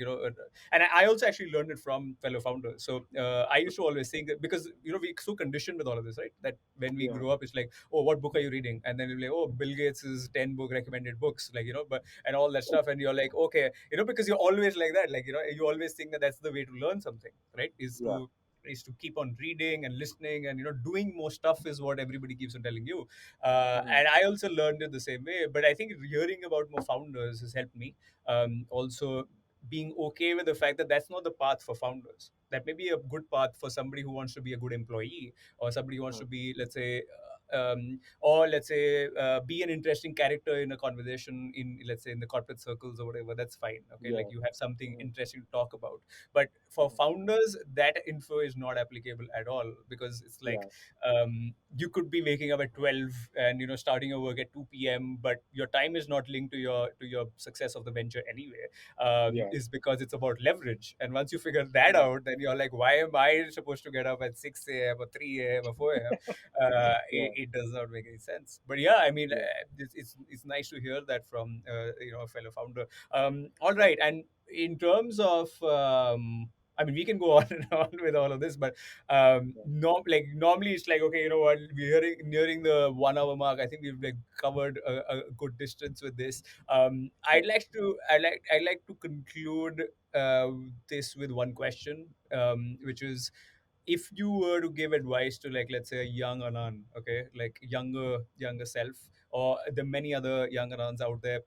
and I also actually learned it from fellow founders. So I used to always think that, because we're so conditioned with all of this, right, that when we Yeah. grow up, it's like, oh, what book are you reading? And then you're like, oh, Bill Gates's 10 book recommended books, like, but and all that stuff. And you're like, okay, because you're always like that, like, you always think that that's the way to learn something, right, Yeah. is to keep on reading and listening, and doing more stuff is what everybody keeps on telling you. Hmm. And I also learned it the same way. But I think hearing about more founders has helped me. Also, being okay with the fact that that's not the path for founders. That may be a good path for somebody who wants to be a good employee, or somebody who wants to Hmm. be, let's say, or let's say, be an interesting character in a conversation in, let's say, in the corporate circles or whatever. That's fine. Okay, Yeah. like, you have something Hmm. interesting to talk about. But for Hmm. founders, that info is not applicable at all, because it's like, Yeah. you could be waking up at 12 and starting your work at 2 p.m., but your time is not linked to your success of the venture anyway. Yeah. Is because it's about leverage. And once you figure that Hmm. out, then you're like, why am I supposed to get up at 6 a.m. or 3 a.m. or 4 a.m.? Yeah. It does not make any sense. But yeah, I mean, Yeah. it's nice to hear that from a fellow founder. All right. And in terms of, I mean, we can go on and on with all of this, but Yeah. no, like, normally it's like, okay, you know what, we're nearing the 1 hour mark. I think we've like covered a good distance with this. Yeah. I'd like to conclude this with one question, which is, if you were to give advice to, like, let's say, a young Anan, okay, like, younger self, or the many other young Anans out there,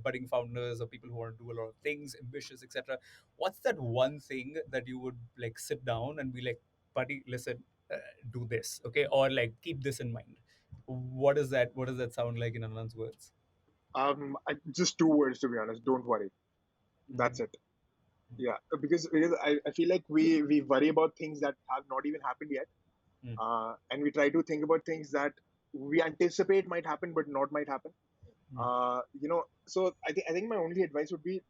budding founders, or people who want to do a lot of things, ambitious, etc., what's that one thing that you would like sit down and be like, buddy, listen, do this, okay, or like, keep this in mind? What does that sound like in Anand's words? Just two words, to be honest. Don't worry. That's Mm-hmm. it. Yeah, because I feel like we worry about things that have not even happened yet, and we try to think about things that we anticipate might happen but not might happen. So I think my only advice would be,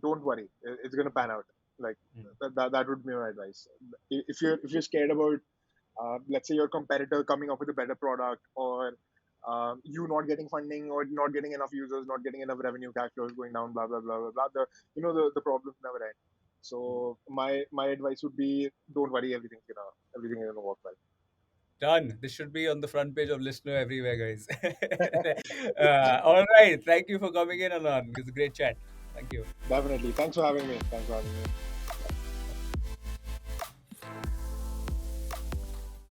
don't worry, it's gonna pan out. Like, that would be my advice. If you're scared about, let's say, your competitor coming up with a better product, or you not getting funding, or not getting enough users, not getting enough revenue, cash flows going down, blah blah blah blah blah. The problems never end. So my advice would be, don't worry, everything is gonna work well. Done. This should be on the front page of Listener everywhere, guys. All right. Thank you for coming in, Anan. It's a great chat. Thank you. Definitely. Thanks for having me.